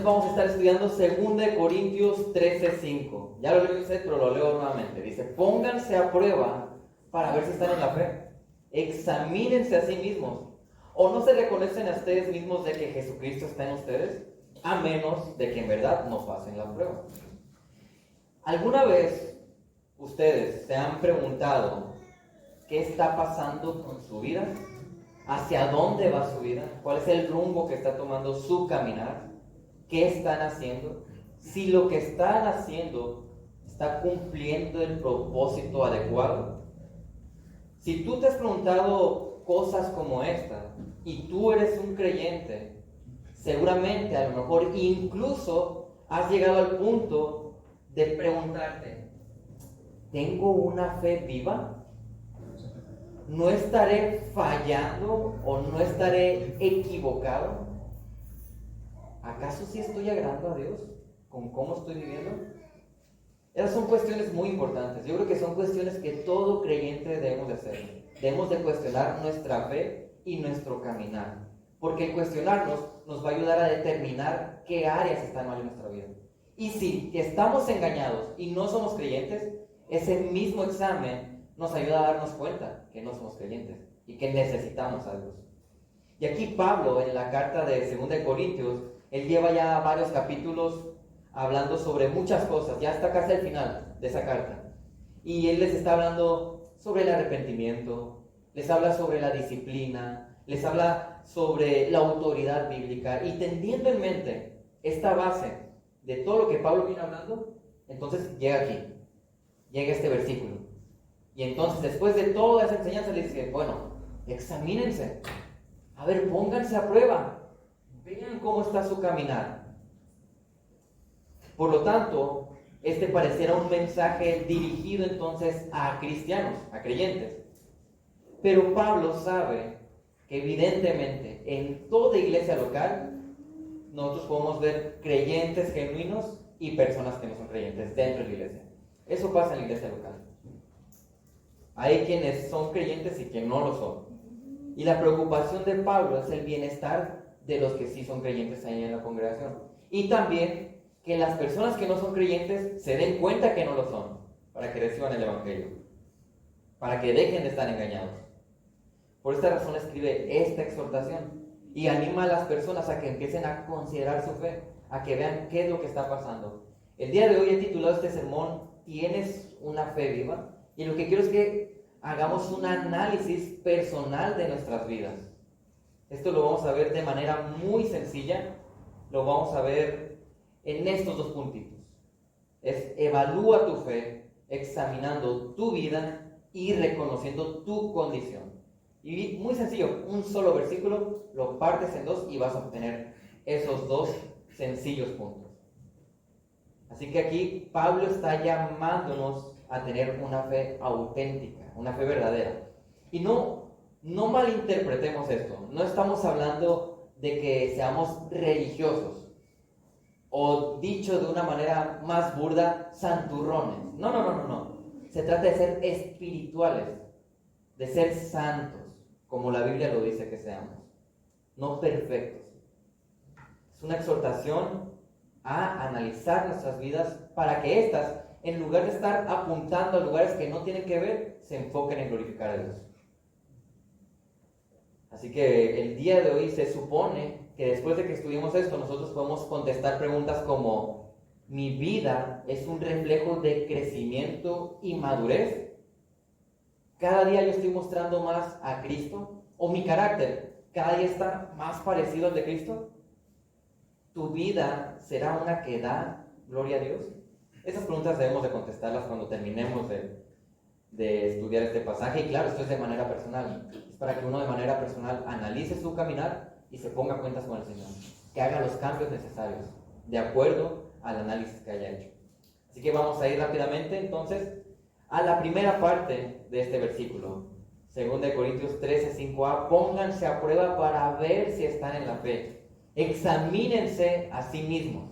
vamos a estar estudiando 2 Corintios 13:5. Ya lo leí usted, pero lo leo nuevamente. Dice, pónganse a prueba para ver si están en la fe. Examínense a sí mismos. ¿O no se reconocen a ustedes mismos de que Jesucristo está en ustedes? A menos de que en verdad no pasen la prueba. ¿Alguna vez ustedes se han preguntado qué está pasando con su vida? ¿Hacia dónde va su vida? ¿Cuál es el rumbo que está tomando su caminar? ¿Qué están haciendo? Si lo que están haciendo está cumpliendo el propósito adecuado. Si tú te has preguntado cosas como esta y tú eres un creyente, seguramente a lo mejor incluso has llegado al punto de preguntarte, ¿tengo una fe viva? ¿No estaré fallando o no estaré equivocado? ¿Acaso sí estoy agradando a Dios con cómo estoy viviendo? Esas son cuestiones muy importantes. Yo creo que son cuestiones que todo creyente debemos de hacer. Debemos de cuestionar nuestra fe y nuestro caminar. Porque el cuestionarnos nos va a ayudar a determinar qué áreas están mal en nuestra vida. Y si estamos engañados y no somos creyentes, ese mismo examen nos ayuda a darnos cuenta que no somos creyentes y que necesitamos a Dios. Y aquí Pablo, en la carta de 2 Corintios, él lleva ya varios capítulos hablando sobre muchas cosas, ya está casi al final de esa carta. Y él les está hablando sobre el arrepentimiento, les habla sobre la disciplina, les habla sobre la autoridad bíblica. Y teniendo en mente esta base de todo lo que Pablo viene hablando, entonces llega aquí, llega este versículo. Y entonces después de toda esa enseñanza le dice, bueno, examínense, a ver, pónganse a prueba. Vean cómo está su caminar. Por lo tanto, este pareciera un mensaje dirigido entonces a cristianos, a creyentes. Pero Pablo sabe que evidentemente en toda iglesia local nosotros podemos ver creyentes genuinos y personas que no son creyentes dentro de la iglesia. Eso pasa en la iglesia local. Hay quienes son creyentes y quienes no lo son. Y la preocupación de Pablo es el bienestar de los que sí son creyentes ahí en la congregación. Y también que las personas que no son creyentes se den cuenta que no lo son, para que reciban el evangelio, para que dejen de estar engañados. Por esta razón escribe esta exhortación y anima a las personas a que empiecen a considerar su fe, a que vean qué es lo que está pasando. El día de hoy he titulado este sermón, ¿tienes una fe viva? Y lo que quiero es que hagamos un análisis personal de nuestras vidas. Esto lo vamos a ver de manera muy sencilla, lo vamos a ver en estos 2 puntitos. Es evalúa tu fe, examinando tu vida y reconociendo tu condición. Y muy sencillo, un solo versículo, lo partes en 2 y vas a obtener esos 2 sencillos puntos. Así que aquí Pablo está llamándonos a tener una fe auténtica, una fe verdadera. Y no malinterpretemos esto. No estamos hablando de que seamos religiosos o, dicho de una manera más burda, santurrones. No. Se trata de ser espirituales, de ser santos, como la Biblia lo dice que seamos, no perfectos. Es una exhortación a analizar nuestras vidas para que éstas, en lugar de estar apuntando a lugares que no tienen que ver, se enfoquen en glorificar a Dios. Así que el día de hoy se supone que después de que estudiemos esto, nosotros podemos contestar preguntas como: ¿mi vida es un reflejo de crecimiento y madurez? ¿Cada día yo estoy mostrando más a Cristo? ¿O mi carácter cada día está más parecido al de Cristo? ¿Tu vida será una que da gloria a Dios? Esas preguntas debemos de contestarlas cuando terminemos de estudiar este pasaje. Y claro, esto es de manera personal. Es para que uno de manera personal analice su caminar y se ponga cuentas con el Señor. Que haga los cambios necesarios de acuerdo al análisis que haya hecho. Así que vamos a ir rápidamente entonces a la primera parte de este versículo. 2 Corintios 13:5a. Pónganse a prueba para ver si están en la fe. Examínense a sí mismos.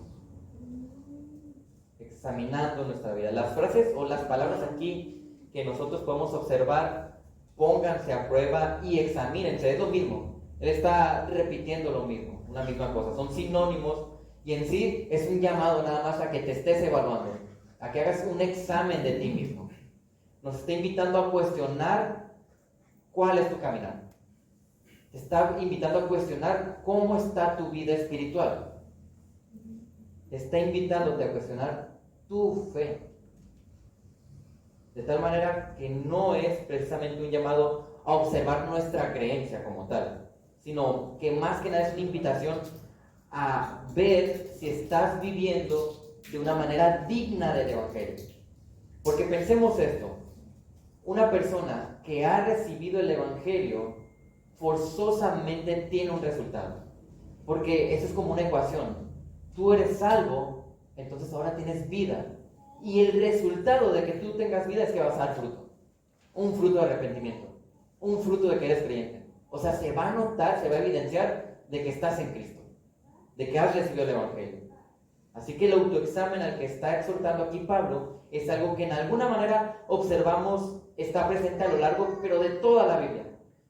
Examinando nuestra vida. Las frases o las palabras aquí que nosotros podemos observar: pónganse a prueba y examínense, es lo mismo. Él está repitiendo lo mismo, una misma cosa. Son sinónimos Y en sí es un llamado nada más a que te estés evaluando, a que hagas un examen de ti mismo. Nos está invitando a cuestionar cuál es tu caminar. Te está invitando a cuestionar cómo está tu vida espiritual. Te está invitándote a cuestionar tu fe. De tal manera que no es precisamente un llamado a observar nuestra creencia como tal, sino que más que nada es una invitación a ver si estás viviendo de una manera digna del Evangelio. Porque pensemos esto, una persona que ha recibido el Evangelio forzosamente tiene un resultado. Porque eso es como una ecuación. Tú eres salvo, entonces ahora tienes vida. Y el resultado de que tú tengas vida es que vas a dar fruto. Un fruto de arrepentimiento. Un fruto de que eres creyente. O sea, se va a notar, se va a evidenciar de que estás en Cristo. De que has recibido el Evangelio. Así que el autoexamen al que está exhortando aquí Pablo es algo que en alguna manera observamos está presente a lo largo, pero de toda la Biblia.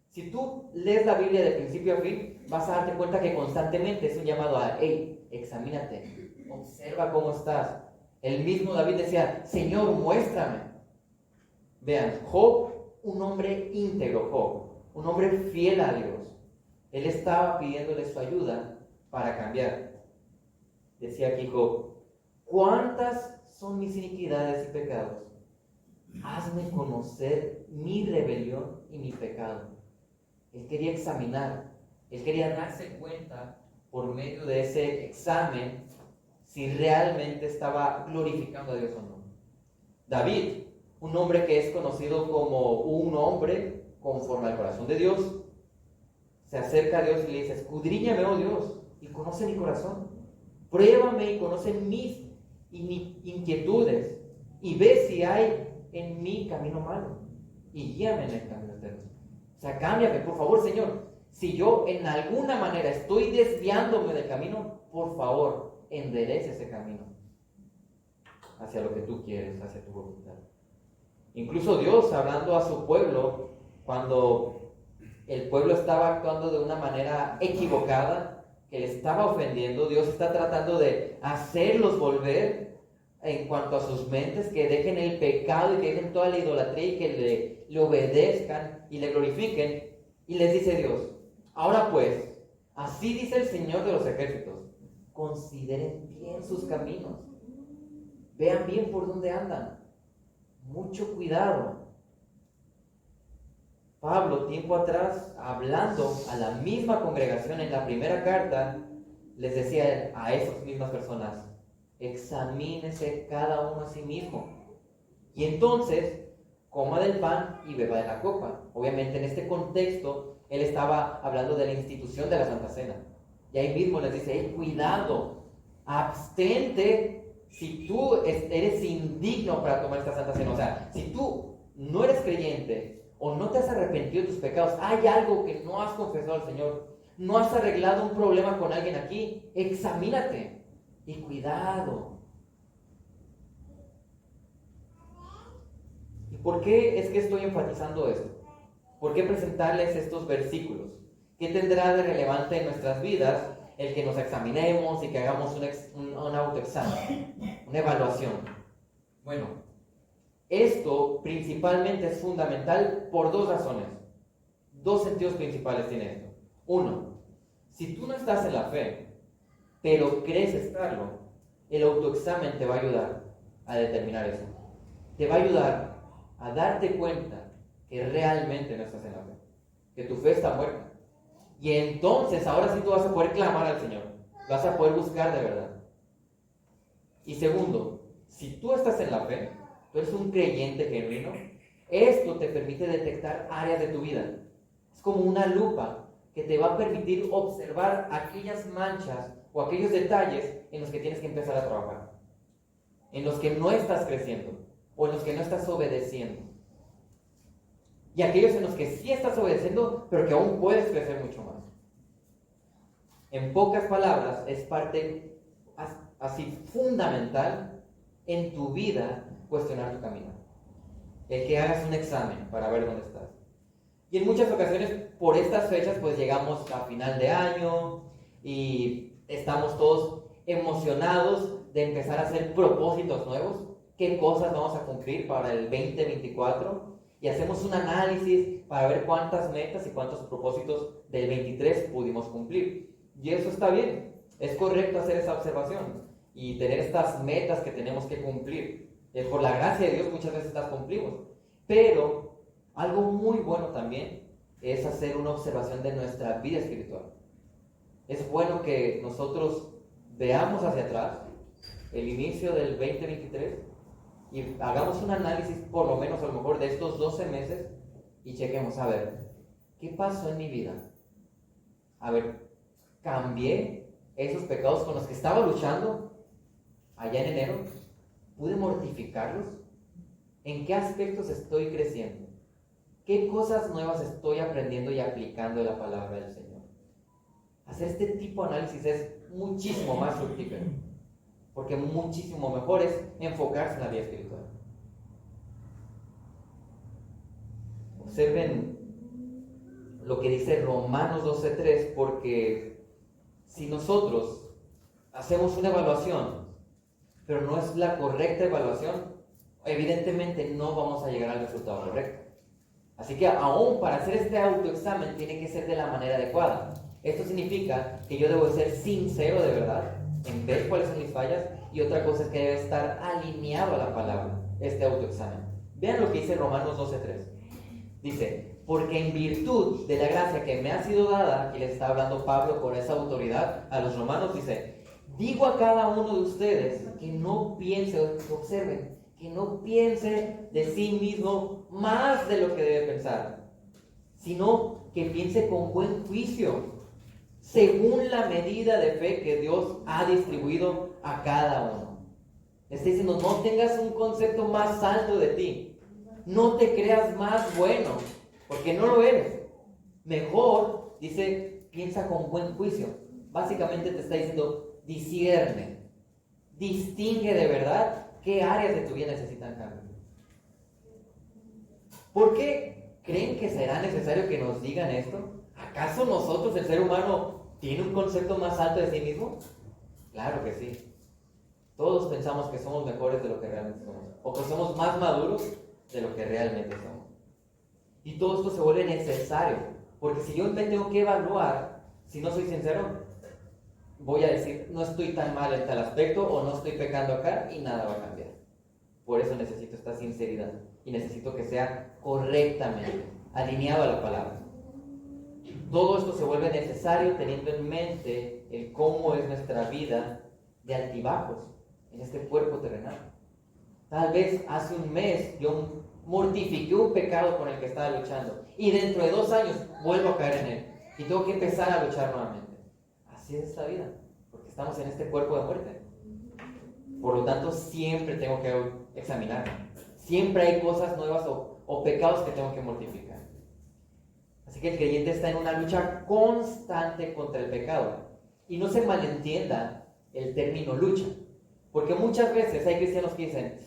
Si tú lees la Biblia de principio a fin, vas a darte cuenta que constantemente es un llamado a, hey, examínate, observa cómo estás. El mismo David decía, Señor, muéstrame. Vean, Job, un hombre íntegro, Job, un hombre fiel a Dios. Él estaba pidiéndole su ayuda para cambiar. Decía aquí Job, ¿cuántas son mis iniquidades y pecados? Hazme conocer mi rebelión y mi pecado. Él quería examinar, él quería darse cuenta por medio de ese examen si realmente estaba glorificando a Dios o no. David, un hombre que es conocido como un hombre conforme al corazón de Dios, se acerca a Dios y le dice, escudriñame, oh Dios, y conoce mi corazón. Pruébame y conoce mis inquietudes y ve si hay en mí camino malo y guíame en el camino eterno. O sea, cámbiame, por favor, Señor. Si yo en alguna manera estoy desviándome del camino, por favor, enderece ese camino hacia lo que tú quieres, hacia tu voluntad. Incluso Dios, hablando a su pueblo, cuando el pueblo estaba actuando de una manera equivocada, que le estaba ofendiendo, Dios está tratando de hacerlos volver en cuanto a sus mentes, que dejen el pecado y que dejen toda la idolatría y que le obedezcan y le glorifiquen. Y les dice Dios, ahora pues, así dice el Señor de los ejércitos, consideren bien sus caminos, vean bien por dónde andan, mucho cuidado. Pablo, tiempo atrás, hablando a la misma congregación en la primera carta, les decía a esas mismas personas, examínese cada uno a sí mismo. Y entonces, coma del pan y beba de la copa. Obviamente en este contexto, él estaba hablando de la institución de la Santa Cena. Y ahí mismo les dice, hey, cuidado, abstente si tú eres indigno para tomar esta Santa Cena. O sea, si tú no eres creyente, o no te has arrepentido de tus pecados, hay algo que no has confesado al Señor, no has arreglado un problema con alguien aquí, examínate y cuidado. ¿Y por qué es que estoy enfatizando esto? ¿Por qué presentarles estos versículos? ¿Qué tendrá de relevante en nuestras vidas el que nos examinemos y que hagamos un autoexamen, una evaluación? Bueno, esto principalmente es fundamental por dos razones. Dos sentidos principales tiene esto. Uno, si tú no estás en la fe, pero crees estarlo, el autoexamen te va a ayudar a determinar eso. Te va a ayudar a darte cuenta que realmente no estás en la fe, que tu fe está muerta. Y entonces ahora sí tú vas a poder clamar al Señor, vas a poder buscar de verdad. Y segundo, si tú estás en la fe, tú eres un creyente genuino, esto te permite detectar áreas de tu vida. Es como una lupa que te va a permitir observar aquellas manchas o aquellos detalles en los que tienes que empezar a trabajar, en los que no estás creciendo o en los que no estás obedeciendo. Y aquellos en los que sí estás obedeciendo, pero que aún puedes crecer mucho más. En pocas palabras, es parte así fundamental en tu vida cuestionar tu camino. El que hagas un examen para ver dónde estás. Y en muchas ocasiones, por estas fechas, pues llegamos a final de año y estamos todos emocionados de empezar a hacer propósitos nuevos, qué cosas vamos a cumplir para el 2024, y hacemos un análisis para ver cuántas metas y cuántos propósitos del 23 pudimos cumplir. Y eso está bien, es correcto hacer esa observación y tener estas metas que tenemos que cumplir. Por la gracia de Dios muchas veces las cumplimos, pero algo muy bueno también es hacer una observación de nuestra vida espiritual. Es bueno que nosotros veamos hacia atrás el inicio del 2023 y hagamos un análisis por lo menos a lo mejor de estos 12 meses y chequemos, a ver, ¿qué pasó en mi vida? A ver, ¿cambié esos pecados con los que estaba luchando allá en enero? ¿Pude mortificarlos? ¿En qué aspectos estoy creciendo? ¿Qué cosas nuevas estoy aprendiendo y aplicando de la palabra del Señor? Hacer este tipo de análisis es muchísimo más fructífero, porque muchísimo mejor es enfocarse en la vida espiritual. Observen lo que dice Romanos 12:3, porque si nosotros hacemos una evaluación, pero no es la correcta evaluación, evidentemente no vamos a llegar al resultado correcto. Así que aún para hacer este autoexamen tiene que ser de la manera adecuada. Esto significa que yo debo ser sincero de verdad en ver cuáles son mis fallas, y otra cosa es que debe estar alineado a la palabra, este autoexamen. Vean lo que dice Romanos 12:3. Dice, porque en virtud de la gracia que me ha sido dada, aquí les está hablando Pablo con esa autoridad a los romanos, dice, digo a cada uno de ustedes que no piense, observen, que no piense de sí mismo más de lo que debe pensar, sino que piense con buen juicio, según la medida de fe que Dios ha distribuido a cada uno. Está diciendo, no tengas un concepto más alto de ti, no te creas más bueno, porque no lo eres. Mejor, dice, piensa con buen juicio. Básicamente te está diciendo, discierne, distingue de verdad qué áreas de tu vida necesitan cambio. ¿Por qué creen que será necesario que nos digan esto? ¿Acaso nosotros, el ser humano, tiene un concepto más alto de sí mismo? Claro que sí. Todos pensamos que somos mejores de lo que realmente somos, o que somos más maduros de lo que realmente somos. Y todo esto se vuelve necesario, porque si yo me tengo que evaluar, si no soy sincero, voy a decir, no estoy tan mal en tal aspecto, o no estoy pecando acá, y nada va a cambiar. Por eso necesito esta sinceridad, y necesito que sea correctamente alineado a la palabra. Todo esto se vuelve necesario teniendo en mente el cómo es nuestra vida de altibajos en este cuerpo terrenal. Tal vez hace un mes yo mortifiqué un pecado con el que estaba luchando, y dentro de 2 años vuelvo a caer en él y tengo que empezar a luchar nuevamente. Así es esta vida, porque estamos en este cuerpo de muerte. Por lo tanto, siempre tengo que examinarme. Siempre hay cosas nuevas o pecados que tengo que mortificar. Así que el creyente está en una lucha constante contra el pecado. Y no se malentienda el término lucha, porque muchas veces hay cristianos que dicen,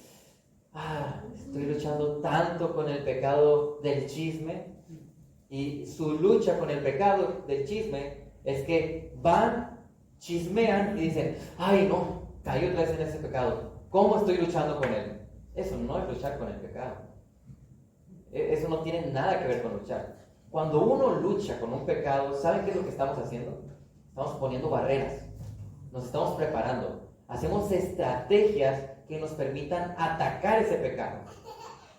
estoy luchando tanto con el pecado del chisme, y su lucha con el pecado del chisme es que van, chismean y dicen, ay no, caí otra vez en ese pecado, ¿cómo estoy luchando con él? Eso no es luchar con el pecado. Eso no tiene nada que ver con luchar. Cuando uno lucha con un pecado, ¿saben qué es lo que estamos haciendo? Estamos poniendo barreras, nos estamos preparando, hacemos estrategias que nos permitan atacar ese pecado.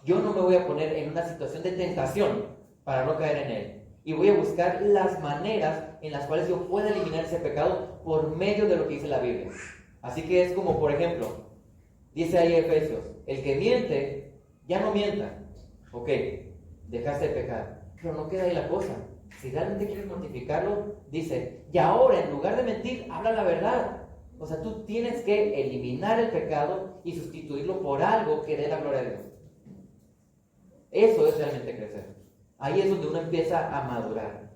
Yo no me voy a poner en una situación de tentación para no caer en él, y voy a buscar las maneras en las cuales yo pueda eliminar ese pecado por medio de lo que dice la Biblia. Así que es como, por ejemplo, dice ahí Efesios, el que miente, ya no mienta. Ok, dejaste de pecar, pero no queda ahí la cosa. Si realmente quieres mortificarlo, dice, y ahora en lugar de mentir, habla la verdad. O sea, tú tienes que eliminar el pecado y sustituirlo por algo que dé la gloria a Dios. Eso es realmente crecer. Ahí es donde uno empieza a madurar.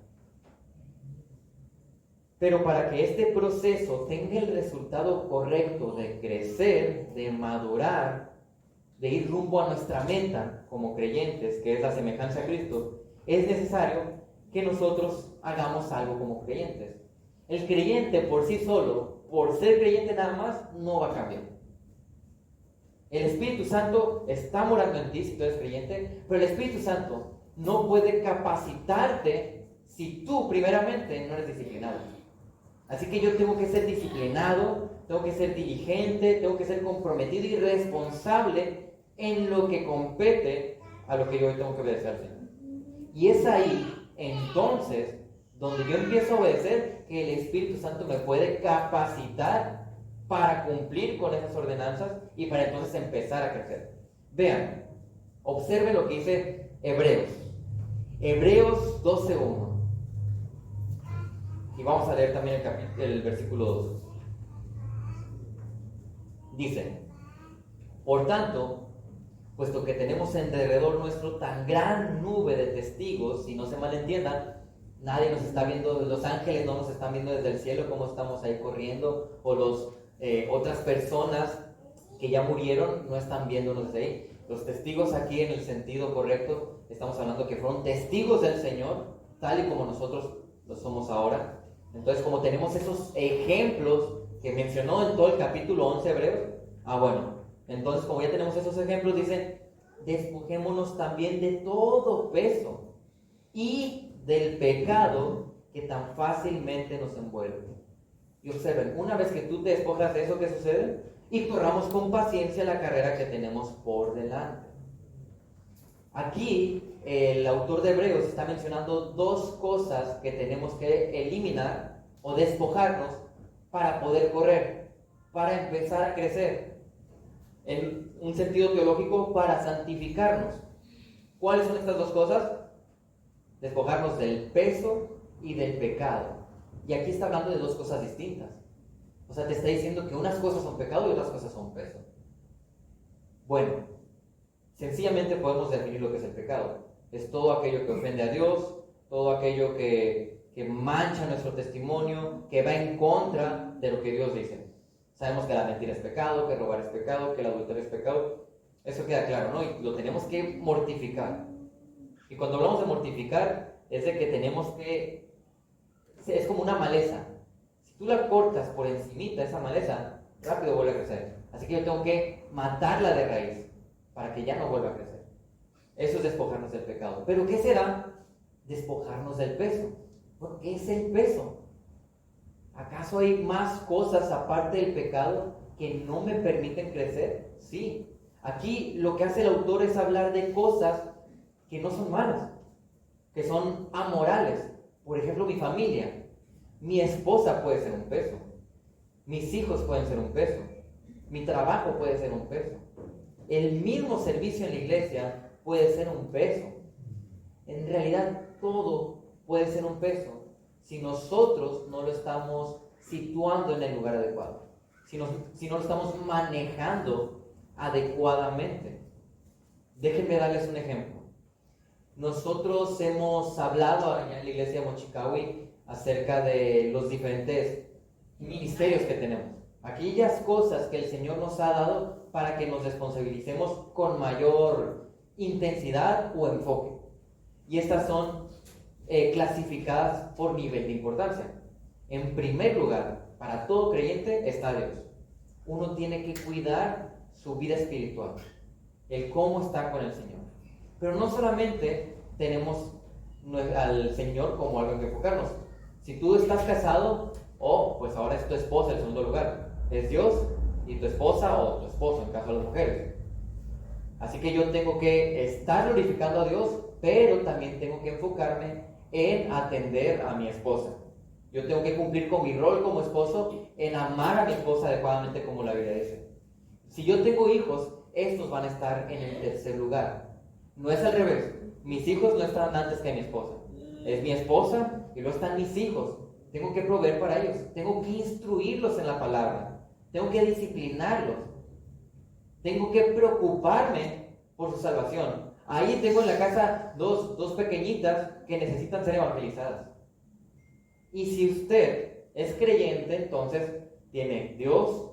Pero para que este proceso tenga el resultado correcto de crecer, de madurar, de ir rumbo a nuestra meta como creyentes, que es la semejanza a Cristo, es necesario que nosotros hagamos algo como creyentes. El creyente por sí solo por ser creyente nada más, no va a cambiar. El Espíritu Santo está morando en ti si tú eres creyente, pero el Espíritu Santo no puede capacitarte si tú primeramente no eres disciplinado. Así que yo tengo que ser disciplinado, tengo que ser diligente, tengo que ser comprometido y responsable en lo que compete a lo que yo hoy tengo que obedecer al Señor. Y es ahí, entonces, donde yo empiezo a obedecer, que el Espíritu Santo me puede capacitar para cumplir con esas ordenanzas y para entonces empezar a crecer. Vean, observen lo que dice Hebreos. Hebreos 12:1. Y vamos a leer también el versículo 2. Dice: por tanto, puesto que tenemos en derredor nuestro tan gran nube de testigos, y no se malentiendan, nadie nos está viendo, los ángeles no nos están viendo desde el cielo como estamos ahí corriendo, o otras personas que ya murieron no están viéndonos desde ahí. Los testigos aquí, en el sentido correcto, estamos hablando que fueron testigos del Señor, tal y como nosotros lo somos ahora. Entonces, como tenemos esos ejemplos que mencionó en todo el capítulo 11 Hebreos, bueno, entonces como ya tenemos esos ejemplos, dicen: despojémonos también de todo peso y del pecado que tan fácilmente nos envuelve. Y observen, una vez que tú te despojas de eso, ¿qué sucede? Y corramos con paciencia la carrera que tenemos por delante. Aquí el autor de Hebreos está mencionando dos cosas que tenemos que eliminar o despojarnos para poder correr, para empezar a crecer. En un sentido teológico, para santificarnos. ¿Cuáles son estas dos cosas? Despojarnos del peso y del pecado. Y aquí está hablando de dos cosas distintas. O sea, te está diciendo que unas cosas son pecado y otras cosas son peso. Bueno, sencillamente podemos definir lo que es el pecado. Es todo aquello que ofende a Dios, todo aquello que mancha nuestro testimonio, que va en contra de lo que Dios dice. Sabemos que la mentira es pecado, que robar es pecado, que el adulterio es pecado. Eso queda claro, ¿no? Y lo tenemos que mortificar. Y cuando hablamos de mortificar, es de que tenemos que... Es como una maleza. Si tú la cortas por encimita, esa maleza, rápido vuelve a crecer. Así que yo tengo que matarla de raíz para que ya no vuelva a crecer. Eso es despojarnos del pecado. ¿Pero qué será despojarnos del peso? Bueno, ¿qué es el peso? ¿Acaso hay más cosas aparte del pecado que no me permiten crecer? Sí. Aquí lo que hace el autor es hablar de cosas que no son malas, que son amorales. Por ejemplo, mi familia. Mi esposa puede ser un peso. Mis hijos pueden ser un peso. Mi trabajo puede ser un peso. El mismo servicio en la iglesia puede ser un peso. En realidad, todo puede ser un peso si nosotros no lo estamos situando en el lugar adecuado, si no lo estamos manejando adecuadamente. Déjenme darles un ejemplo. Nosotros hemos hablado en la iglesia de Mochicawi acerca de los diferentes ministerios que tenemos, aquellas cosas que el Señor nos ha dado para que nos responsabilicemos con mayor intensidad o enfoque. Y estas son clasificadas por nivel de importancia. En primer lugar, para todo creyente está Dios. Uno tiene que cuidar su vida espiritual, el cómo está con el Señor. Pero no solamente tenemos al Señor como algo en que enfocarnos. Si tú estás casado, pues ahora es tu esposa en segundo lugar. Es Dios y tu esposa o tu esposo en caso de las mujeres. Así que yo tengo que estar glorificando a Dios, pero también tengo que enfocarme en atender a mi esposa. Yo tengo que cumplir con mi rol como esposo en amar a mi esposa adecuadamente como la Biblia dice. Si yo tengo hijos, estos van a estar en el tercer lugar. No es al revés. Mis hijos no están antes que mi esposa. Es mi esposa y luego están mis hijos. Tengo que proveer para ellos. Tengo que instruirlos en la palabra. Tengo que disciplinarlos. Tengo que preocuparme por su salvación. Ahí tengo en la casa dos pequeñitas que necesitan ser evangelizadas. Y si usted es creyente, entonces tiene Dios,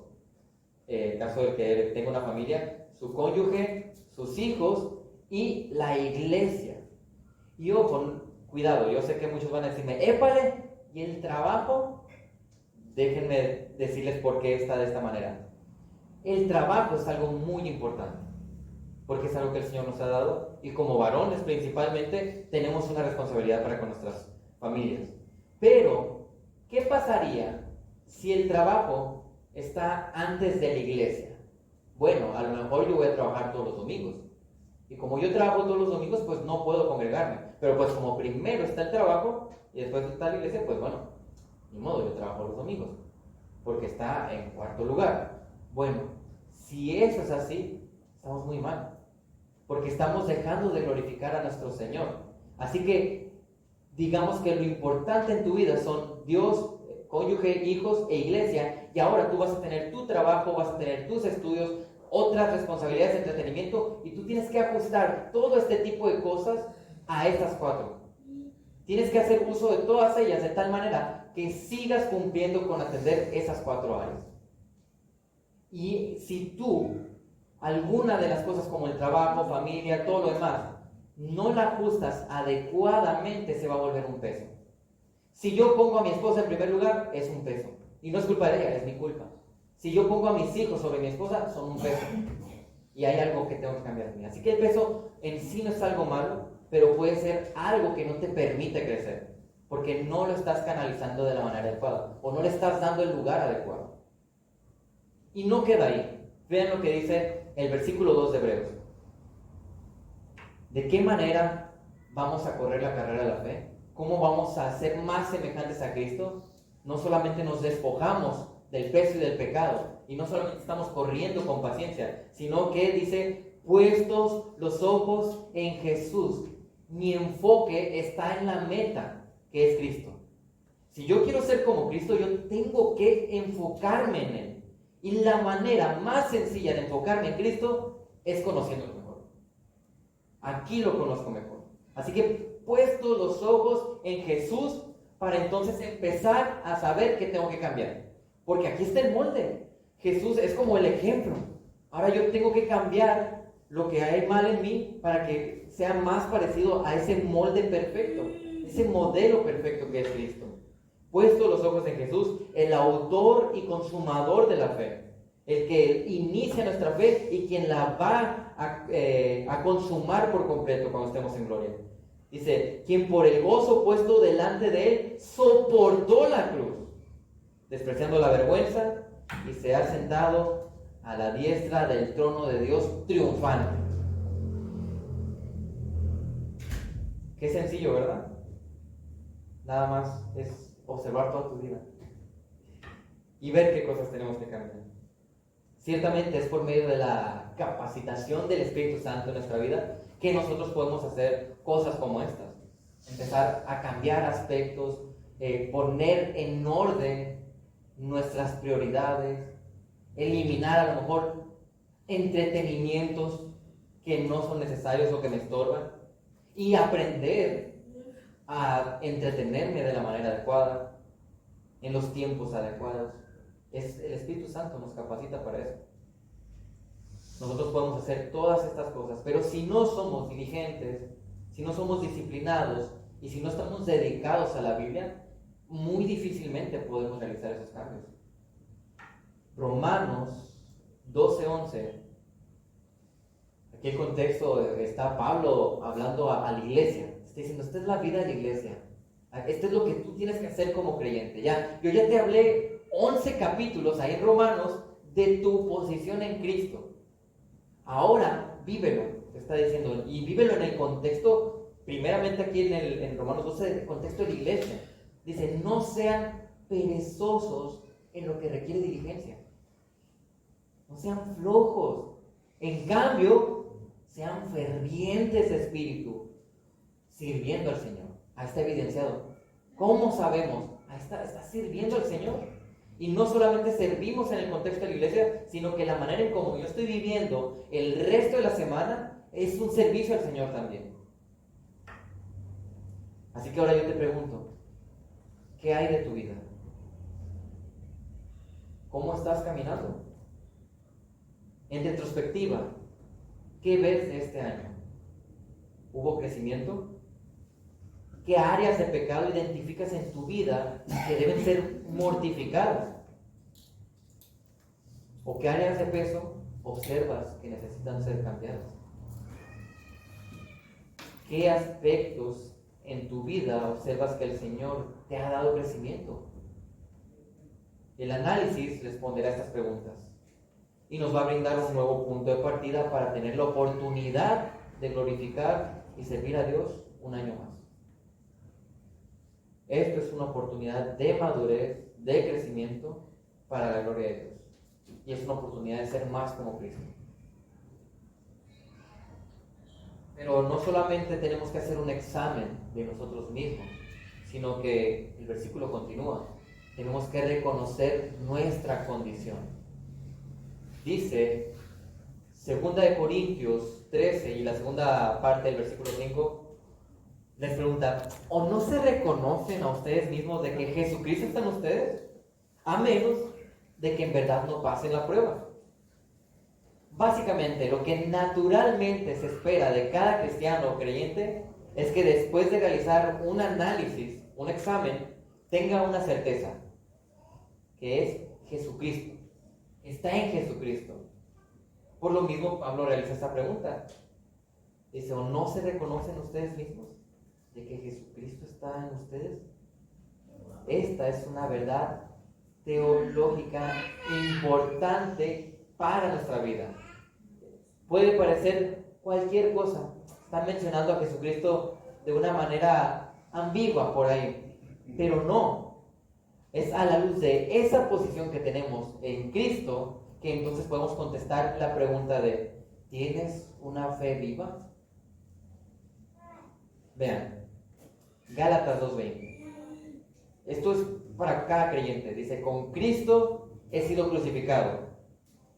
en caso de que tenga una familia, su cónyuge, sus hijos y la iglesia. Y ojo, cuidado, yo sé que muchos van a decirme, épale, ¿y el trabajo? déjenme decirles por qué está de esta manera. El trabajo es algo muy importante, porque es algo que el Señor nos ha dado, y como varones principalmente tenemos una responsabilidad para con nuestras familias. Pero, ¿qué pasaría si el trabajo está antes de la iglesia? Bueno, a lo mejor yo voy a trabajar todos los domingos, y como yo trabajo todos los domingos, pues no puedo congregarme. Pero pues como primero está el trabajo y después está la iglesia, pues bueno, ni modo, yo trabajo los domingos, porque está en cuarto lugar. Bueno, si eso es así, estamos muy mal, porque estamos dejando de glorificar a nuestro Señor. Así que digamos que lo importante en tu vida son Dios, cónyuge, hijos e iglesia, y ahora tú vas a tener tu trabajo, vas a tener tus estudios, otras responsabilidades de entretenimiento, y tú tienes que ajustar todo este tipo de cosas a estas cuatro. Tienes que hacer uso de todas ellas de tal manera que sigas cumpliendo con atender esas cuatro áreas. Y si tú, alguna de las cosas como el trabajo, familia, todo lo demás, no la ajustas adecuadamente, se va a volver un peso. Si yo pongo a mi esposa en primer lugar, es un peso. Y no es culpa de ella, es mi culpa. Si yo pongo a mis hijos sobre mi esposa, son un peso. Y hay algo que tengo que cambiar en mí. Así que el peso en sí no es algo malo, pero puede ser algo que no te permite crecer, porque no lo estás canalizando de la manera adecuada, o no le estás dando el lugar adecuado. Y no queda ahí. Vean lo que dice el versículo 2 de Hebreos. ¿De qué manera vamos a correr la carrera de la fe? ¿Cómo vamos a ser más semejantes a Cristo? No solamente nos despojamos del peso y del pecado, y no solamente estamos corriendo con paciencia, sino que dice, puestos los ojos en Jesús. Mi enfoque está en la meta, que es Cristo. Si yo quiero ser como Cristo, yo tengo que enfocarme en Él. Y la manera más sencilla de enfocarme en Cristo es conociéndolo mejor. Aquí lo conozco mejor. Así que puesto los ojos en Jesús para entonces empezar a saber qué tengo que cambiar. Porque aquí está el molde. Jesús es como el ejemplo. Ahora yo tengo que cambiar lo que hay mal en mí para que sea más parecido a ese molde perfecto, ese modelo perfecto que es Cristo. Puesto los ojos en Jesús, el autor y consumador de la fe, el que inicia nuestra fe y quien la va a consumar por completo cuando estemos en gloria. Dice, quien por el gozo puesto delante de él soportó la cruz, despreciando la vergüenza, y se ha sentado a la diestra del trono de Dios triunfante. Qué sencillo, ¿verdad? Nada más es observar toda tu vida y ver qué cosas tenemos que cambiar. Ciertamente es por medio de la capacitación del Espíritu Santo en nuestra vida que nosotros podemos hacer cosas como estas. Empezar a cambiar aspectos, poner en orden nuestras prioridades, eliminar a lo mejor entretenimientos que no son necesarios o que me estorban, y aprender a entretenerme de la manera adecuada, en los tiempos adecuados. El Espíritu Santo nos capacita para eso. Nosotros podemos hacer todas estas cosas, pero si no somos diligentes, si no somos disciplinados y si no estamos dedicados a la Biblia, muy difícilmente podemos realizar esos cambios. Romanos 12:11. Aquí el contexto está Pablo hablando a la iglesia. Está diciendo, esta es la vida de la iglesia. Esto es lo que tú tienes que hacer como creyente. Yo ya te hablé 11 capítulos ahí en Romanos de tu posición en Cristo. Ahora, vívelo, te está diciendo. Y vívelo en el contexto, primeramente aquí en Romanos 12, el contexto de la iglesia. Dice, no sean perezosos en lo que requiere diligencia. No sean flojos. En cambio, sean fervientes de espíritu, sirviendo al Señor. Ahí está evidenciado. ¿Cómo sabemos? Ahí está sirviendo al Señor. Y no solamente servimos en el contexto de la iglesia, sino que la manera en cómo yo estoy viviendo el resto de la semana es un servicio al Señor también. Así que ahora yo te pregunto, ¿qué hay de tu vida? ¿Cómo estás caminando? En retrospectiva, ¿qué ves de este año? ¿Hubo crecimiento? ¿Qué áreas de pecado identificas en tu vida que deben ser mortificadas? ¿O qué áreas de peso observas que necesitan ser cambiadas? ¿Qué aspectos en tu vida observas que el Señor te ha dado crecimiento? El análisis responderá a estas preguntas y nos va a brindar un nuevo punto de partida para tener la oportunidad de glorificar y servir a Dios un año más. Esto es una oportunidad de madurez, de crecimiento para la gloria de Dios. Y es una oportunidad de ser más como Cristo. Pero no solamente tenemos que hacer un examen de nosotros mismos, sino que el versículo continúa. Tenemos que reconocer nuestra condición. Dice 2 Corintios 13 y la segunda parte del versículo 5, les pregunta, ¿o no se reconocen a ustedes mismos de que Jesucristo está en ustedes? A menos de que en verdad no pasen la prueba. Básicamente, lo que naturalmente se espera de cada cristiano o creyente es que después de realizar un análisis, un examen, tenga una certeza, que es Jesucristo. Está en Jesucristo. Por lo mismo, Pablo realiza esta pregunta. Dice, ¿o no se reconocen ustedes mismos de que Jesucristo está en ustedes? Esta es una verdad teológica importante para nuestra vida. Puede parecer cualquier cosa. Están mencionando a Jesucristo de una manera ambigua por ahí, pero no. Es a la luz de esa posición que tenemos en Cristo que entonces podemos contestar la pregunta de ¿tienes una fe viva? Vean, Gálatas 2:20. Esto es para cada creyente. Dice, con Cristo he sido crucificado.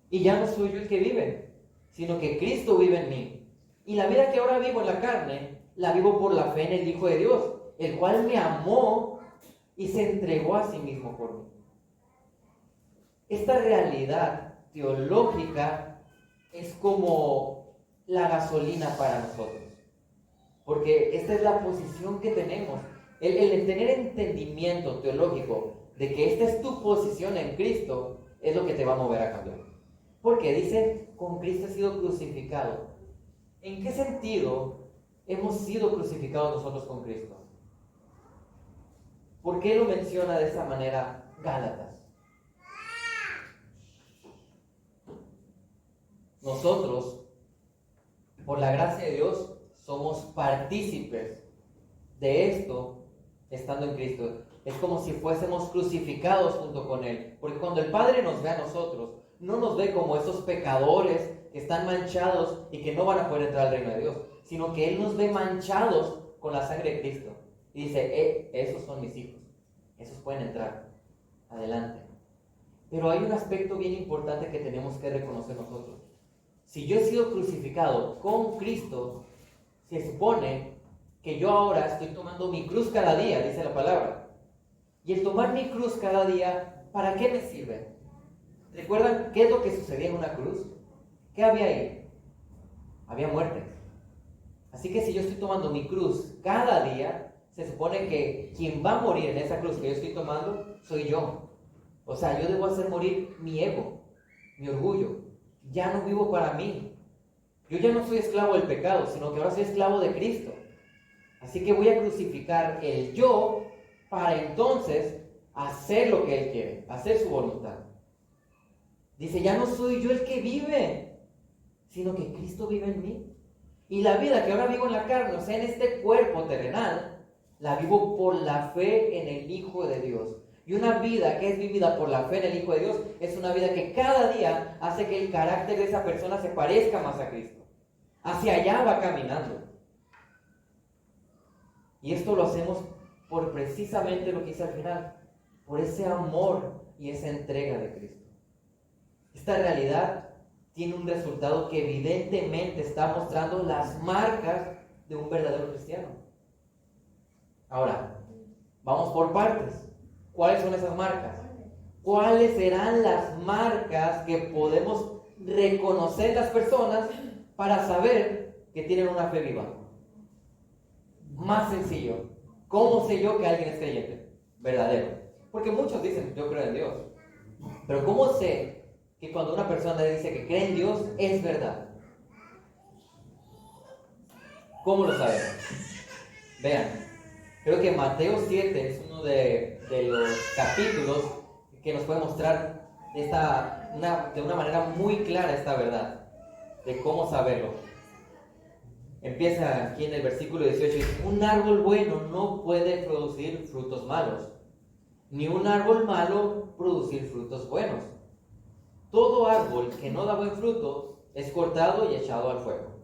Y ya no soy yo el que vive, sino que Cristo vive en mí. Y la vida que ahora vivo en la carne, la vivo por la fe en el Hijo de Dios, el cual me amó y se entregó a sí mismo por mí. Esta realidad teológica es como la gasolina para nosotros. Porque esta es la posición que tenemos. El tener entendimiento teológico de que esta es tu posición en Cristo es lo que te va a mover a cambiar. Porque dice, con Cristo he sido crucificado. ¿En qué sentido hemos sido crucificados nosotros con Cristo? ¿Por qué lo menciona de esa manera Gálatas? Nosotros, por la gracia de Dios, somos partícipes de esto estando en Cristo. Es como si fuésemos crucificados junto con Él. Porque cuando el Padre nos ve a nosotros, no nos ve como esos pecadores que están manchados y que no van a poder entrar al reino de Dios, sino que Él nos ve manchados con la sangre de Cristo. Y dice, esos son mis hijos, esos pueden entrar, adelante. Pero hay un aspecto bien importante que tenemos que reconocer nosotros. Si yo he sido crucificado con Cristo, se supone que yo ahora estoy tomando mi cruz cada día, dice la palabra. Y el tomar mi cruz cada día, ¿para qué me sirve? ¿Recuerdan qué es lo que sucedía en una cruz? ¿Qué había ahí? Había muerte. Así que si yo estoy tomando mi cruz cada día, se supone que quien va a morir en esa cruz que yo estoy tomando, soy yo. O sea, yo debo hacer morir mi ego, mi orgullo. Ya no vivo para mí. Yo ya no soy esclavo del pecado, sino que ahora soy esclavo de Cristo. Así que voy a crucificar el yo para entonces hacer lo que Él quiere, hacer su voluntad. Dice, ya no soy yo el que vive, sino que Cristo vive en mí. Y la vida que ahora vivo en la carne, o sea, en este cuerpo terrenal, la vivo por la fe en el Hijo de Dios. Y una vida que es vivida por la fe en el Hijo de Dios es una vida que cada día hace que el carácter de esa persona se parezca más a Cristo. Hacia allá va caminando. Y esto lo hacemos por precisamente lo que hice al final, por ese amor y esa entrega de Cristo. Esta realidad tiene un resultado que evidentemente está mostrando las marcas de un verdadero cristiano. Ahora, vamos por partes. ¿Cuáles son esas marcas? ¿Cuáles serán las marcas que podemos reconocer las personas para saber que tienen una fe viva? Más sencillo. ¿Cómo sé yo que alguien es creyente? Verdadero. Porque muchos dicen, yo creo en Dios. Pero ¿cómo sé que cuando una persona dice que cree en Dios es verdad? ¿Cómo lo sabemos? Vean, creo que Mateo 7 es uno de los capítulos que nos puede mostrar de una manera muy clara esta verdad, de cómo saberlo. Empieza aquí en el versículo 18, dice, un árbol bueno no puede producir frutos malos, ni un árbol malo producir frutos buenos. Todo árbol que no da buen fruto es cortado y echado al fuego.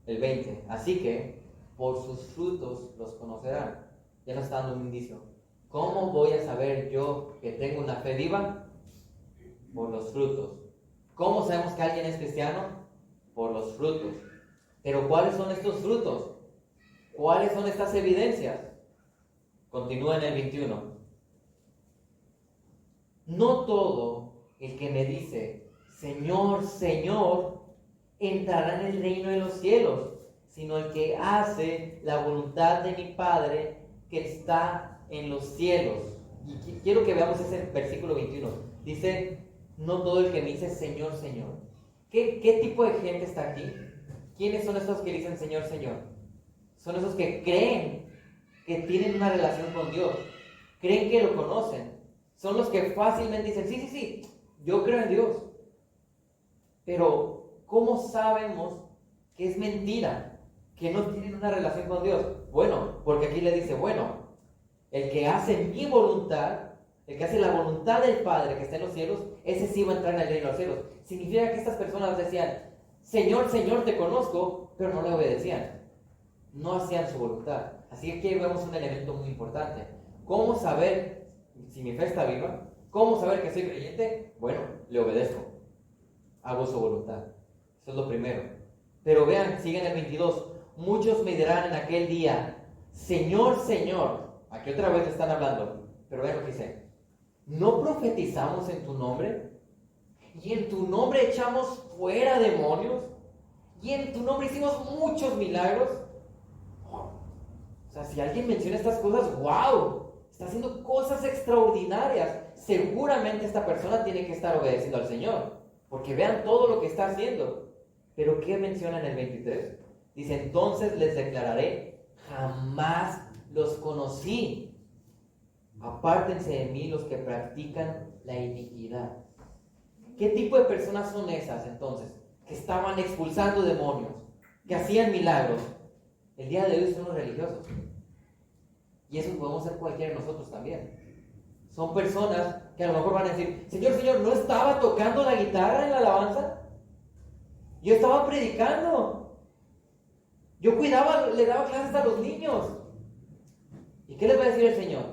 El 20, así que por sus frutos los conocerán. Ya nos está dando un indicio. ¿Cómo voy a saber yo que tengo una fe viva? Por los frutos. ¿Cómo sabemos que alguien es cristiano? Por los frutos. Pero ¿cuáles son estos frutos? ¿Cuáles son estas evidencias? Continúa en el 21. No todo el que me dice, Señor, Señor, entrará en el reino de los cielos, sino el que hace la voluntad de mi Padre que está en los cielos. Y quiero que veamos ese versículo 21. Dice, no todo el que me dice Señor, Señor. ¿Qué tipo de gente está aquí? ¿Quiénes son esos que dicen Señor, Señor? Son esos que creen que tienen una relación con Dios, creen que lo conocen. Son los que fácilmente dicen, sí, sí, sí, yo creo en Dios. Pero, ¿cómo sabemos que es mentira? Que no tienen una relación con Dios. Bueno, porque aquí le dice, bueno, el que hace mi voluntad, el que hace la voluntad del Padre que está en los cielos, ese sí va a entrar en el reino de los cielos. Significa que estas personas decían, Señor, Señor, te conozco, pero no le obedecían. No hacían su voluntad. Así que aquí vemos un elemento muy importante. ¿Cómo saber si mi fe está viva? ¿Cómo saber que soy creyente? Bueno, le obedezco. Hago su voluntad. Eso es lo primero. Pero vean, sigue en el 22. Muchos me dirán en aquel día, Señor, Señor. Aquí otra vez están hablando. Pero vean lo que dice. ¿No profetizamos en tu nombre? ¿Y en tu nombre echamos fuera demonios? ¿Y en tu nombre hicimos muchos milagros? O sea, si alguien menciona estas cosas, ¡wow! Está haciendo cosas extraordinarias. Seguramente esta persona tiene que estar obedeciendo al Señor. Porque vean todo lo que está haciendo. Pero ¿qué menciona en el 23? Dice, entonces les declararé, jamás los conocí. Apártense de mí los que practican la iniquidad. ¿Qué tipo de personas son esas entonces? Que estaban expulsando demonios, que hacían milagros. El día de hoy son los religiosos. Y eso podemos ser cualquiera de nosotros también. Son personas que a lo mejor van a decir, Señor, Señor, ¿no estaba tocando la guitarra en la alabanza? Yo estaba predicando. Yo le daba clases a los niños. ¿Y qué les va a decir el Señor?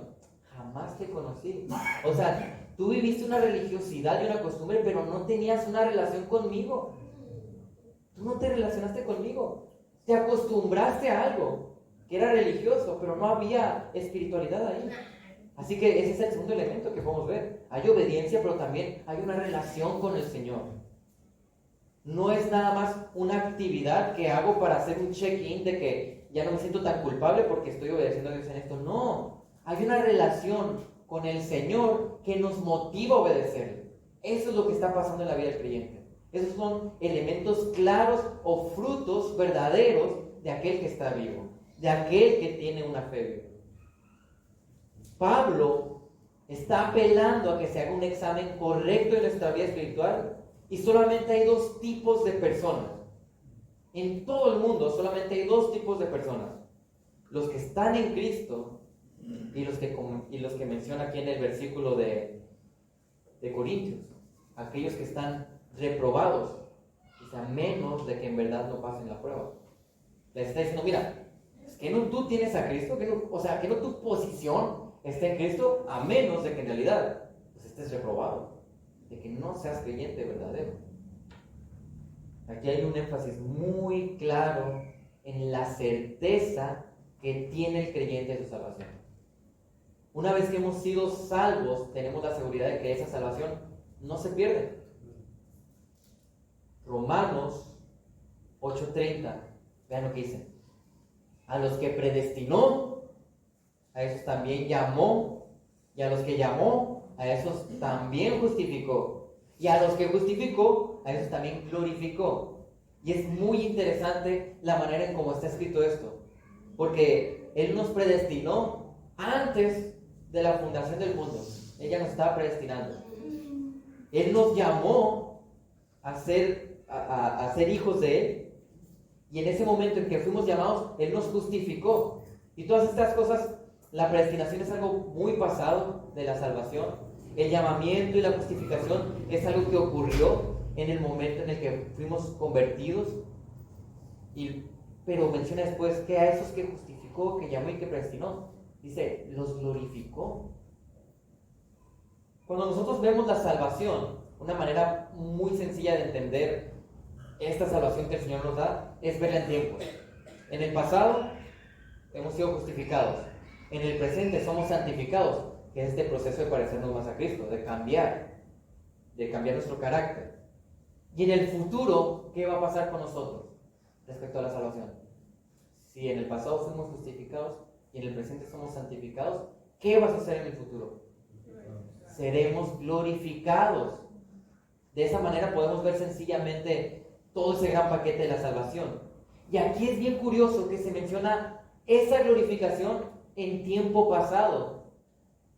Jamás te conocí. O sea, tú viviste una religiosidad y una costumbre, pero no tenías una relación conmigo. Tú no te relacionaste conmigo. Te acostumbraste a algo que era religioso, pero no había espiritualidad ahí. Así que ese es el segundo elemento que podemos ver. Hay obediencia, pero también hay una relación con el Señor. No es nada más una actividad que hago para hacer un check-in de que ya no me siento tan culpable porque estoy obedeciendo a Dios en esto. No, hay una relación con el Señor que nos motiva a obedecerle. Eso es lo que está pasando en la vida del creyente. Esos son elementos claros o frutos verdaderos de aquel que está vivo, de aquel que tiene una fe viva. Pablo está apelando a que se haga un examen correcto en nuestra vida espiritual y solamente hay dos tipos de personas. En todo el mundo solamente hay dos tipos de personas. Los que están en Cristo y los que menciona aquí en el versículo de Corintios. Aquellos que están reprobados, a menos de que en verdad no pasen la prueba. Les está diciendo, mira, es que no tú tienes a Cristo, que no tu posición está en Cristo, a menos de que en realidad pues estés reprobado, de que no seas creyente verdadero. Aquí hay un énfasis muy claro en la certeza que tiene el creyente de su salvación. Una vez que hemos sido salvos, tenemos la seguridad de que esa salvación no se pierde. Romanos 8:30, vean lo que dice. A los que predestinó, a esos también llamó, y a los que llamó, a esos también justificó, y a los que justificó, a esos también glorificó. Y es muy interesante la manera en cómo está escrito esto, porque Él nos predestinó antes de la fundación del mundo. Él ya nos estaba predestinando. Él nos llamó a ser hijos de Él, y en ese momento en que fuimos llamados, Él nos justificó. Y todas estas cosas, la predestinación es algo muy pasado de la salvación. El llamamiento y la justificación es algo que ocurrió en el momento en el que fuimos convertidos. Pero menciona después que a esos que justificó, que llamó y que predestinó, dice, los glorificó. Cuando nosotros vemos la salvación, una manera muy sencilla de entender esta salvación que el Señor nos da es verla en tiempos. En el pasado hemos sido justificados. En el presente somos santificados, que es este proceso de parecernos más a Cristo, de cambiar nuestro carácter. Y en el futuro, ¿qué va a pasar con nosotros respecto a la salvación? Si en el pasado fuimos justificados y en el presente somos santificados, ¿qué va a suceder en el futuro? Seremos glorificados. De esa manera podemos ver sencillamente todo ese gran paquete de la salvación. Y aquí es bien curioso que se menciona esa glorificación en tiempo pasado.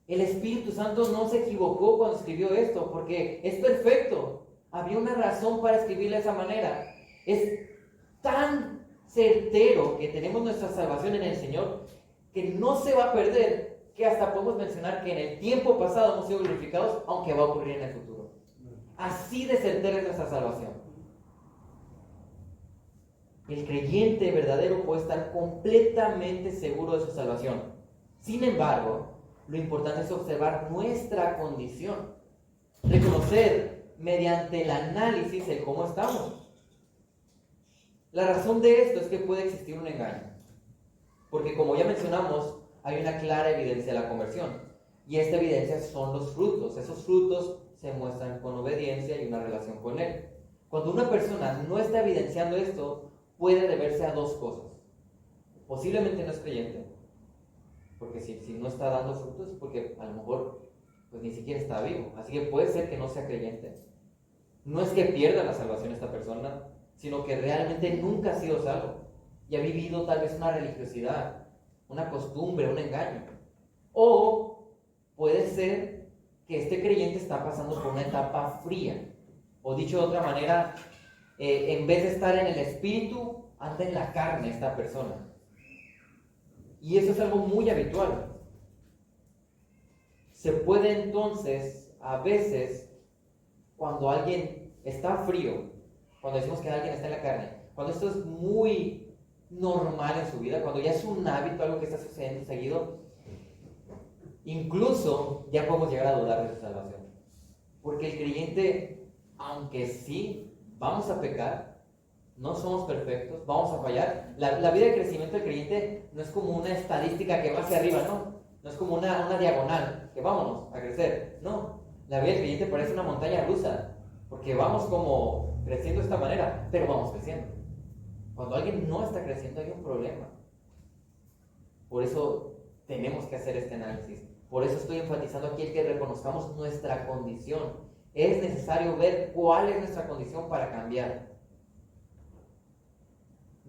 El Espíritu Santo no se equivocó cuando escribió esto, porque es perfecto. Había una razón para escribirlo de esa manera. Es tan certero que tenemos nuestra salvación en el Señor, que no se va a perder, que hasta podemos mencionar que en el tiempo pasado hemos sido glorificados, aunque va a ocurrir en el futuro. Así de certera es nuestra salvación. El creyente verdadero puede estar completamente seguro de su salvación. Sin embargo, lo importante es observar nuestra condición, reconocer mediante el análisis el cómo estamos. La razón de esto es que puede existir un engaño, porque como ya mencionamos, hay una clara evidencia de la conversión, y esta evidencia son los frutos. Esos frutos se muestran con obediencia y una relación con Él. Cuando una persona no está evidenciando esto, puede deberse a dos cosas. Posiblemente no es creyente, porque si no está dando frutos es porque a lo mejor pues ni siquiera está vivo. Así que puede ser que no sea creyente. No es que pierda la salvación esta persona, sino que realmente nunca ha sido salvo y ha vivido tal vez una religiosidad, una costumbre, un engaño. O puede ser que este creyente está pasando por una etapa fría, o dicho de otra manera, en vez de estar en el espíritu, anda en la carne esta persona. Y eso es algo muy habitual. Se puede entonces, a veces, cuando alguien está frío, cuando decimos que alguien está en la carne, cuando esto es muy normal en su vida, cuando ya es un hábito, algo que está sucediendo seguido, incluso ya podemos llegar a dudar de su salvación. Porque el creyente, aunque sí vamos a pecar, no somos perfectos, vamos a fallar. La vida de crecimiento del creyente no es como una estadística que va hacia arriba, no. No es como una diagonal, que vámonos a crecer. No, la vida del creyente parece una montaña rusa, porque vamos como creciendo de esta manera, pero vamos creciendo. Cuando alguien no está creciendo hay un problema. Por eso tenemos que hacer este análisis. Por eso estoy enfatizando aquí el que reconozcamos nuestra condición. Es necesario ver cuál es nuestra condición para cambiar.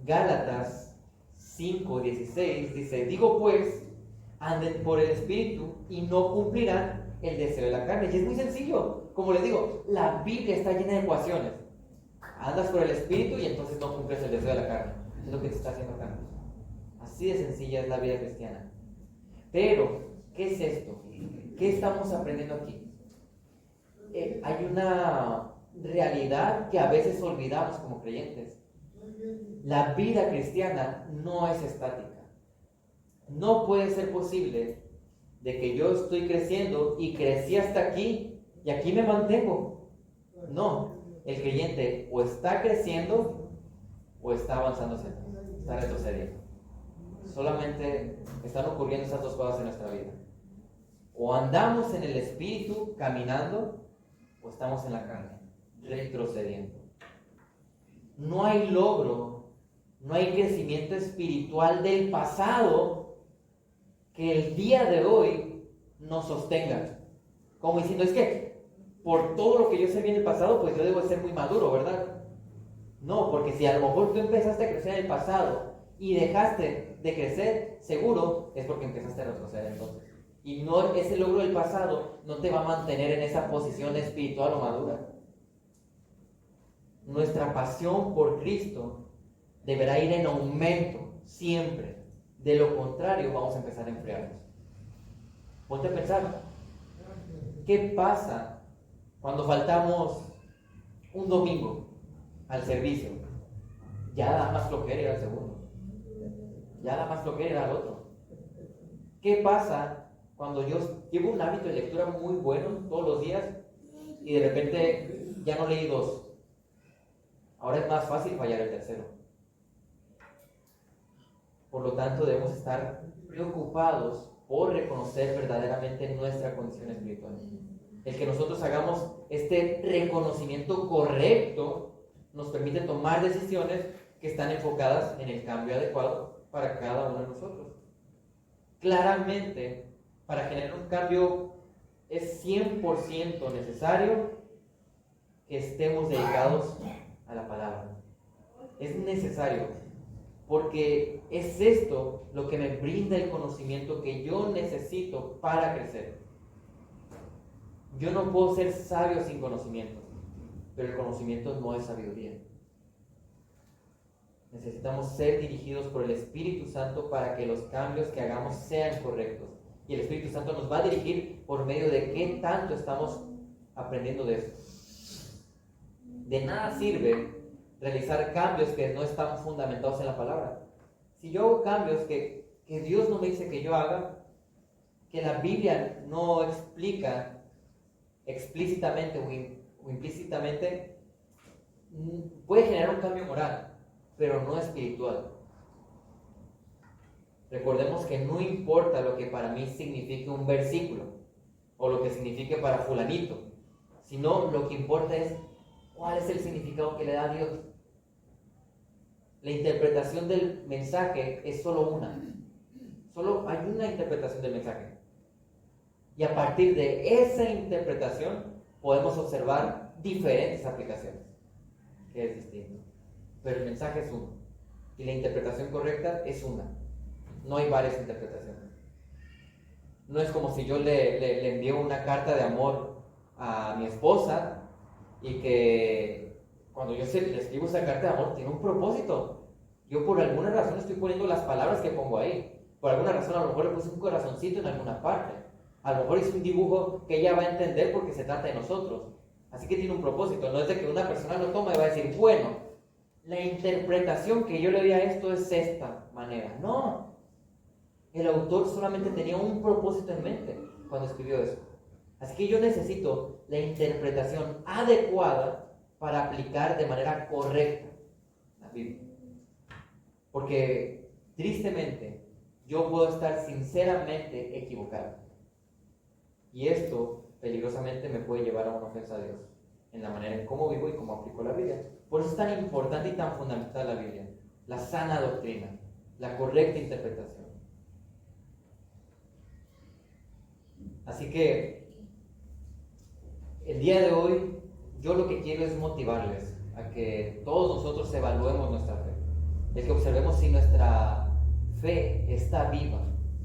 Gálatas 5:16 dice: digo pues, anden por el Espíritu y no cumplirán el deseo de la carne. Y es muy sencillo. Como les digo, la Biblia está llena de ecuaciones. Andas por el Espíritu y entonces no cumples el deseo de la carne. Es lo que te está haciendo cambios. Así de sencilla es la vida cristiana. Pero, ¿qué es esto? ¿Qué estamos aprendiendo aquí? Hay una realidad que a veces olvidamos como creyentes. La vida cristiana no es estática. No puede ser posible de que yo estoy creciendo y crecí hasta aquí y aquí me mantengo. No, el creyente o está creciendo o está avanzando, está retrocediendo. Solamente están ocurriendo esas dos cosas en nuestra vida. O andamos en el Espíritu caminando, o estamos en la carne, retrocediendo. No hay logro, no hay crecimiento espiritual del pasado que el día de hoy nos sostenga. Como diciendo, es que por todo lo que yo sé en el pasado, pues yo debo ser muy maduro, ¿verdad? No, porque si a lo mejor tú empezaste a crecer en el pasado y dejaste de crecer, seguro es porque empezaste a retroceder entonces. Y no, ese logro del pasado no te va a mantener en esa posición espiritual o madura. Nuestra pasión por Cristo deberá ir en aumento siempre. De lo contrario, vamos a empezar a enfriarnos. Ponte a pensar, ¿qué pasa cuando faltamos un domingo al servicio? Ya da más flojera ir al segundo. Ya da más flojera ir al otro. ¿Qué pasa cuando yo llevo un hábito de lectura muy bueno todos los días y de repente ya no leí dos? Ahora es más fácil fallar el tercero. Por lo tanto, debemos estar preocupados por reconocer verdaderamente nuestra condición espiritual. El que nosotros hagamos este reconocimiento correcto nos permite tomar decisiones que están enfocadas en el cambio adecuado para cada uno de nosotros. Claramente, para generar un cambio es 100% necesario que estemos dedicados a la palabra. Es necesario, porque es esto lo que me brinda el conocimiento que yo necesito para crecer. Yo no puedo ser sabio sin conocimiento, pero el conocimiento no es sabiduría. Necesitamos ser dirigidos por el Espíritu Santo para que los cambios que hagamos sean correctos. Y el Espíritu Santo nos va a dirigir por medio de qué tanto estamos aprendiendo de esto. De nada sirve realizar cambios que no están fundamentados en la palabra. Si yo hago cambios que Dios no me dice que yo haga, que la Biblia no explica explícitamente o implícitamente, puede generar un cambio moral, pero no espiritual. Recordemos que no importa lo que para mí signifique un versículo o lo que signifique para fulanito, sino lo que importa es cuál es el significado que le da Dios. La interpretación del mensaje es solo una. Solo hay una interpretación del mensaje. Y a partir de esa interpretación podemos observar diferentes aplicaciones, que es distinto. Pero el mensaje es uno. Y la interpretación correcta es una. No hay varias interpretaciones. No es como si yo le envío una carta de amor a mi esposa y que cuando yo le escribo esa carta de amor tiene un propósito. Yo por alguna razón estoy poniendo las palabras que pongo ahí. Por alguna razón a lo mejor le puse un corazoncito en alguna parte. A lo mejor es un dibujo que ella va a entender porque se trata de nosotros. Así que tiene un propósito. No es de que una persona lo toma y va a decir, bueno, la interpretación que yo le doy a esto es esta manera. No. El autor solamente tenía un propósito en mente cuando escribió eso. Así que yo necesito la interpretación adecuada para aplicar de manera correcta la Biblia. Porque, tristemente, yo puedo estar sinceramente equivocado. Y esto, peligrosamente, me puede llevar a una ofensa a Dios en la manera en cómo vivo y cómo aplico la Biblia. Por eso es tan importante y tan fundamental la Biblia. La sana doctrina, la correcta interpretación. Así que, el día de hoy, yo lo que quiero es motivarles a que todos nosotros evaluemos nuestra fe. El que observemos si nuestra fe está viva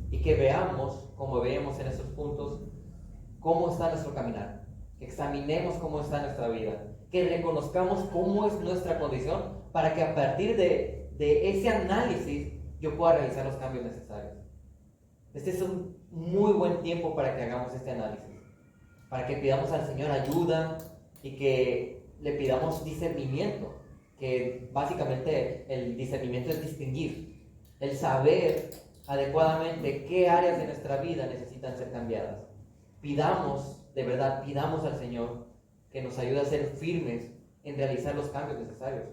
y que veamos, como veíamos en esos puntos, cómo está nuestro caminar. Que examinemos cómo está nuestra vida. Que reconozcamos cómo es nuestra condición para que a partir de ese análisis yo pueda realizar los cambios necesarios. Este es un muy buen tiempo para que hagamos este análisis. Para que pidamos al Señor ayuda y que le pidamos discernimiento. Que básicamente el discernimiento es distinguir. El saber adecuadamente qué áreas de nuestra vida necesitan ser cambiadas. Pidamos, de verdad, pidamos al Señor que nos ayude a ser firmes en realizar los cambios necesarios.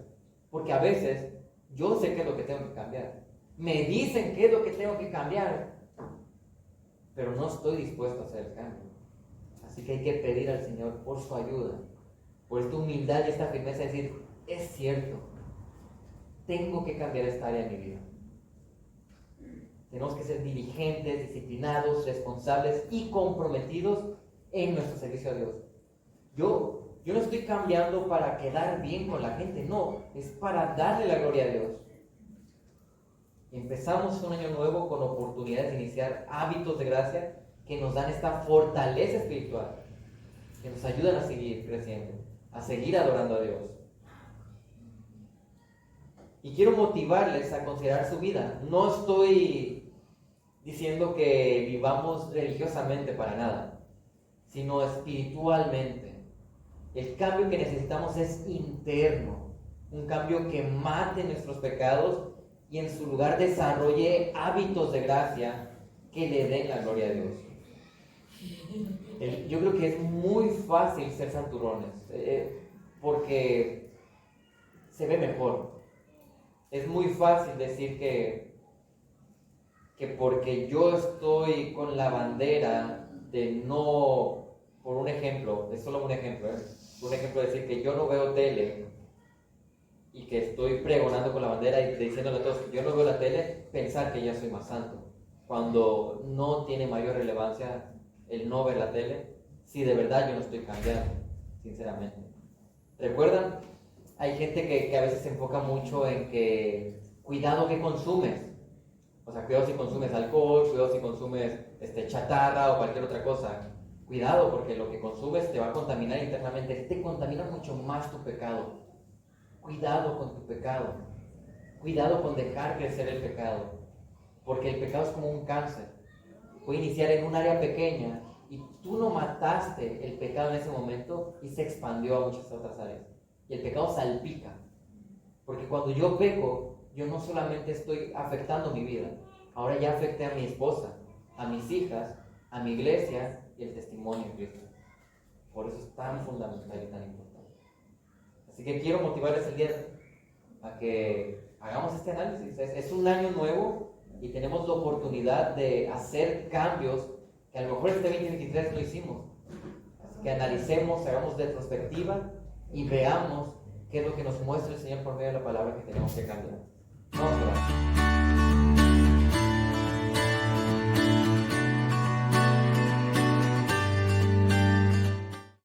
Porque a veces yo sé qué es lo que tengo que cambiar. Me dicen qué es lo que tengo que cambiar, pero no estoy dispuesto a hacer el cambio. Así que hay que pedir al Señor por su ayuda, por esta humildad y esta firmeza de decir, es cierto, tengo que cambiar esta área de mi vida. Tenemos que ser diligentes, disciplinados, responsables y comprometidos en nuestro servicio a Dios. Yo no estoy cambiando para quedar bien con la gente, no, es para darle la gloria a Dios. Empezamos un año nuevo con oportunidades de iniciar hábitos de gracia que nos dan esta fortaleza espiritual, que nos ayudan a seguir creciendo, a seguir adorando a Dios. Y quiero motivarles a considerar su vida. No estoy diciendo que vivamos religiosamente para nada, sino espiritualmente. El cambio que necesitamos es interno, un cambio que mate nuestros pecados y en su lugar desarrolle hábitos de gracia que le den la gloria a Dios. Yo creo que es muy fácil ser santurrones, porque se ve mejor. Es muy fácil decir que porque yo estoy con la bandera de no, por un ejemplo, es solo un ejemplo, por un ejemplo decir que yo no veo tele y que estoy pregonando con la bandera y diciéndole a todos que yo no veo la tele, pensar que ya soy más santo, cuando no tiene mayor relevancia el no ver la tele, si de verdad yo no estoy cambiando, sinceramente. ¿Recuerdan? Hay gente que a veces se enfoca mucho en que cuidado que consumes. O sea, cuidado si consumes alcohol, cuidado si consumes chatarra o cualquier otra cosa. Cuidado, porque lo que consumes te va a contaminar internamente. Te contamina mucho más tu pecado. Cuidado con tu pecado. Cuidado con dejar crecer el pecado. Porque el pecado es como un cáncer. Puede iniciar en un área pequeña y tú no mataste el pecado en ese momento y se expandió a muchas otras áreas. Y el pecado salpica. Porque cuando yo peco, yo no solamente estoy afectando mi vida, ahora ya afecté a mi esposa, a mis hijas, a mi iglesia y el testimonio de Cristo. Por eso es tan fundamental y tan importante. Así que quiero motivarles el día a que hagamos este análisis. Es un año nuevo y tenemos la oportunidad de hacer cambios que a lo mejor este 2023 no hicimos. Así que analicemos, hagamos retrospectiva y veamos qué es lo que nos muestra el Señor por medio de la palabra que tenemos que cambiar. Vamos a orar.